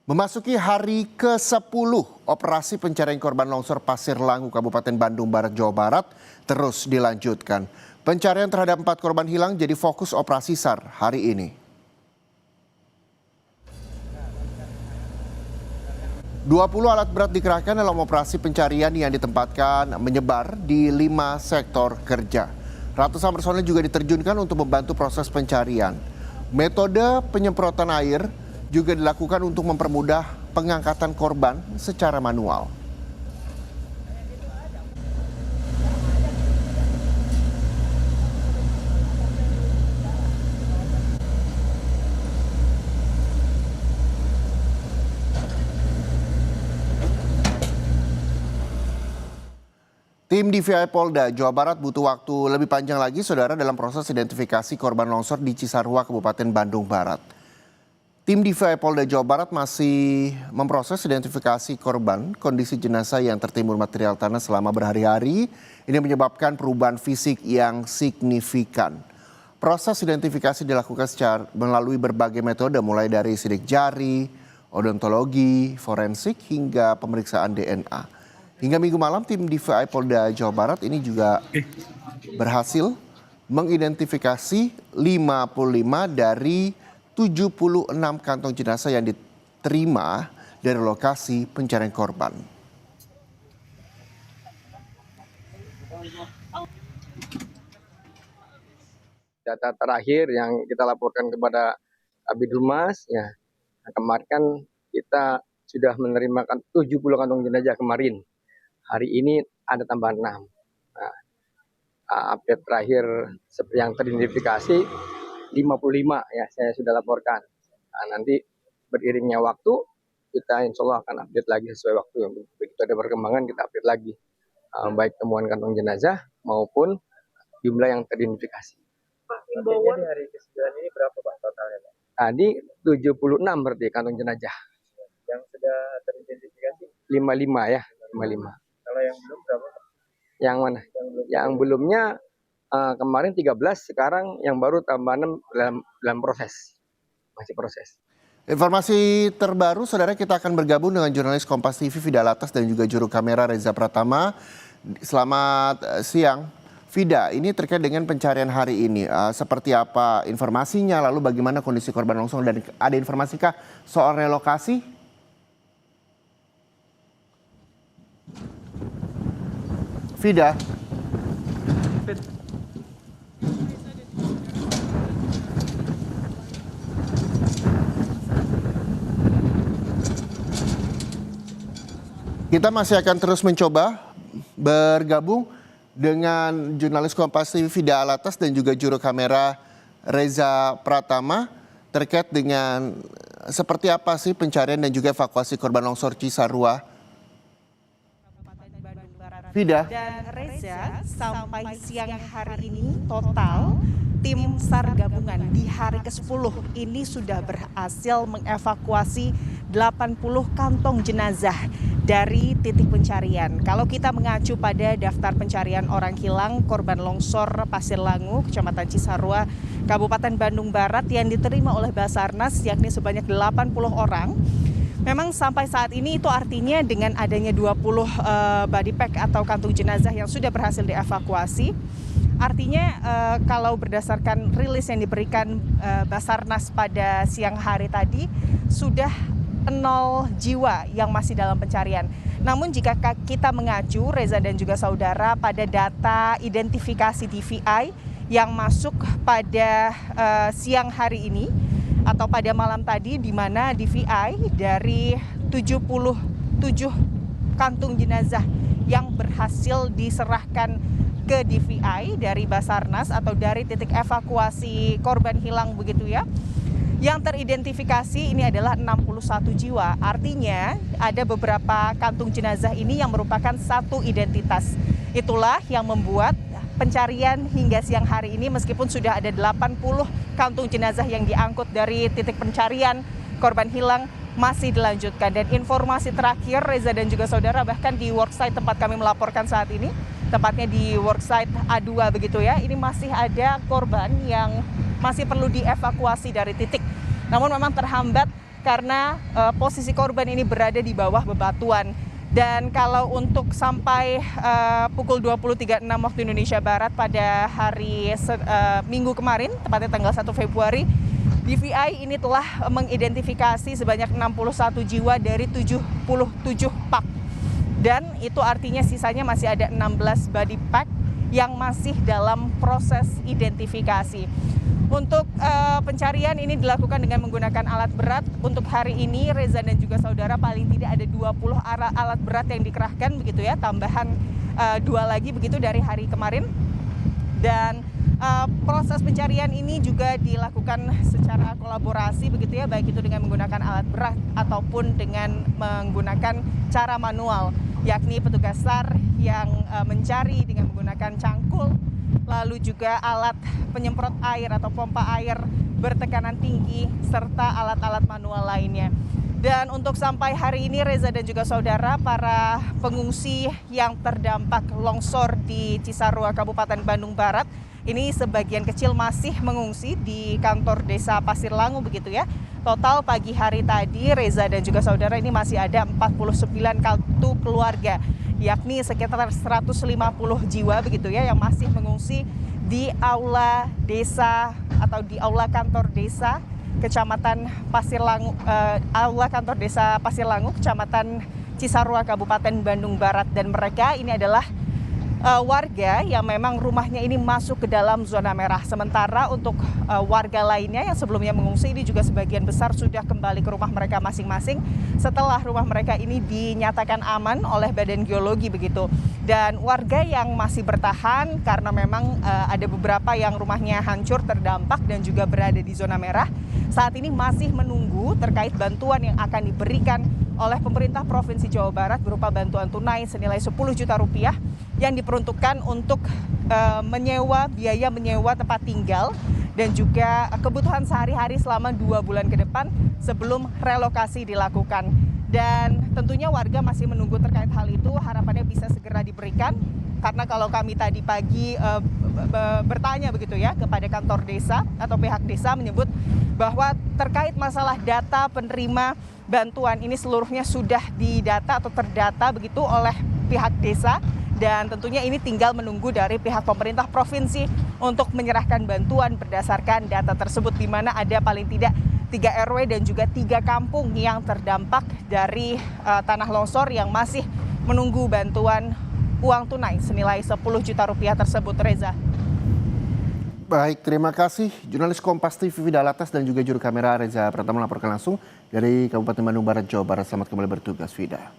Memasuki hari ke-10, operasi pencarian korban longsor Pasir Langu, Kabupaten Bandung Barat, Jawa Barat terus dilanjutkan. Pencarian terhadap 4 korban hilang jadi fokus operasi SAR hari ini. 20 alat berat dikerahkan dalam operasi pencarian yang ditempatkan menyebar di 5 sektor kerja. Ratusan personel juga diterjunkan untuk membantu proses pencarian. Metode penyemprotan air juga dilakukan untuk mempermudah pengangkatan korban secara manual. Tim DVI Polda Jawa Barat butuh waktu lebih panjang lagi, saudara, dalam proses identifikasi korban longsor di Cisarua, Kabupaten Bandung Barat. Tim DVI Polda Jawa Barat masih memproses identifikasi korban, kondisi jenazah yang tertimbun material tanah selama berhari-hari. Ini menyebabkan perubahan fisik yang signifikan. Proses identifikasi dilakukan melalui berbagai metode, mulai dari sidik jari, odontologi, forensik, hingga pemeriksaan DNA. Hingga Minggu malam, tim DVI Polda Jawa Barat ini juga berhasil mengidentifikasi 55 dari 76 kantong jenazah yang diterima dari lokasi pencarian korban. Data terakhir yang kita laporkan kepada Kabid Humas, ya kemarin kan kita sudah menerima 70 kantong jenazah kemarin. Hari ini ada tambahan 6. Nah, update terakhir yang teridentifikasi 55 ya, saya sudah laporkan. Nah, nanti beriringnya waktu kita insya Allah akan update lagi sesuai waktu. Begitu ada perkembangan kita update lagi, baik temuan kantong jenazah maupun jumlah yang teridentifikasi. Pak, imbauan di hari ke-9 ini berapa Pak totalnya Pak? Tadi 76 berarti kantong jenazah. Yang sudah teridentifikasi? 55 ya, 55. Kalau yang belum berapa Pak? Yang mana? Yang belumnya kemarin 13, sekarang yang baru tambah 6 dalam proses. Masih proses. Informasi terbaru, saudara, kita akan bergabung dengan jurnalis Kompas TV Fida Alatas dan juga juru kamera Reza Pratama. Selamat siang. Fida, ini terkait dengan pencarian hari ini. Seperti apa informasinya, lalu bagaimana kondisi korban longsor, dan ada informasikah soal relokasi? Fida. Kita masih akan terus mencoba bergabung dengan jurnalis Kompas TV Fida Alatas dan juga juru kamera Reza Pratama terkait dengan seperti apa sih pencarian dan juga evakuasi korban longsor Cisarua. Fida. Dan Reza, sampai siang hari ini total tim SAR gabungan di hari ke-10 ini sudah berhasil mengevakuasi 80 kantong jenazah dari titik pencarian. Kalau kita mengacu pada daftar pencarian orang hilang korban longsor Pasir Langu, Kecamatan Cisarua, Kabupaten Bandung Barat yang diterima oleh Basarnas yakni sebanyak 80 orang. Memang sampai saat ini itu artinya dengan adanya 20 body pack atau kantung jenazah yang sudah berhasil dievakuasi, artinya kalau berdasarkan rilis yang diberikan Basarnas pada siang hari tadi, sudah 0 jiwa yang masih dalam pencarian. Namun jika kita mengacu, Reza dan juga saudara, pada data identifikasi DVI yang masuk pada siang hari ini, atau pada malam tadi, di mana DVI dari 77 kantung jenazah yang berhasil diserahkan ke DVI dari Basarnas atau dari titik evakuasi korban hilang begitu ya. Yang teridentifikasi ini adalah 61 jiwa. Artinya ada beberapa kantung jenazah ini yang merupakan satu identitas. Itulah yang membuat pencarian hingga siang hari ini meskipun sudah ada 80 kantung jenazah yang diangkut dari titik pencarian korban hilang masih dilanjutkan. Dan informasi terakhir Reza dan juga saudara, bahkan di worksite tempat kami melaporkan saat ini, tepatnya di worksite A2 begitu ya, ini masih ada korban yang masih perlu dievakuasi dari titik. Namun memang terhambat karena posisi korban ini berada di bawah bebatuan. Dan kalau untuk sampai pukul 20.36 waktu Indonesia Barat pada hari Minggu kemarin, tepatnya tanggal 1 Februari, DVI ini telah mengidentifikasi sebanyak 61 jiwa dari 77 pak. Dan itu artinya sisanya masih ada 16 body pack yang masih dalam proses identifikasi. Untuk pencarian ini dilakukan dengan menggunakan alat berat. Untuk hari ini Reza dan juga saudara paling tidak ada 20 alat berat yang dikerahkan begitu ya, tambahan 2 lagi begitu dari hari kemarin. Dan proses pencarian ini juga dilakukan secara kolaborasi begitu ya, baik itu dengan menggunakan alat berat ataupun dengan menggunakan cara manual, yakni petugas SAR yang mencari dengan menggunakan cangkul, lalu juga alat penyemprot air atau pompa air bertekanan tinggi, serta alat-alat manual lainnya. Dan untuk sampai hari ini Reza dan juga saudara, para pengungsi yang terdampak longsor di Cisarua, Kabupaten Bandung Barat, ini sebagian kecil masih mengungsi di kantor desa Pasir Langu begitu ya. Total pagi hari tadi Reza dan juga saudara ini masih ada 49 kartu keluarga, yakni sekitar 150 jiwa begitu ya yang masih mengungsi di aula desa atau di aula kantor desa Kecamatan Pasir Langu, aula kantor desa Pasir Langu, Kecamatan Cisarua, Kabupaten Bandung Barat. Dan mereka ini adalah warga yang memang rumahnya ini masuk ke dalam zona merah. Sementara untuk warga lainnya yang sebelumnya mengungsi ini juga sebagian besar sudah kembali ke rumah mereka masing-masing setelah rumah mereka ini dinyatakan aman oleh Badan Geologi begitu. Dan warga yang masih bertahan karena memang ada beberapa yang rumahnya hancur, terdampak dan juga berada di zona merah, saat ini masih menunggu terkait bantuan yang akan diberikan oleh pemerintah Provinsi Jawa Barat berupa bantuan tunai senilai 10 juta rupiah yang diperuntukkan untuk biaya menyewa tempat tinggal dan juga kebutuhan sehari-hari selama 2 bulan ke depan sebelum relokasi dilakukan. Dan tentunya warga masih menunggu terkait hal itu, harapannya bisa segera diberikan. Karena kalau kami tadi pagi bertanya begitu ya kepada kantor desa atau pihak desa menyebut bahwa terkait masalah data penerima bantuan ini seluruhnya sudah didata atau terdata begitu oleh pihak desa. Dan tentunya ini tinggal menunggu dari pihak pemerintah provinsi untuk menyerahkan bantuan berdasarkan data tersebut, di mana ada paling tidak 3 RW dan juga 3 kampung yang terdampak dari tanah longsor yang masih menunggu bantuan uang tunai senilai 10 juta rupiah tersebut, Reza. Baik, terima kasih jurnalis Kompas TV Vida Latas dan juga juru kamera Reza Pratama melaporkan langsung dari Kabupaten Bandung Barat, Jawa Barat. Selamat kembali bertugas, Vida.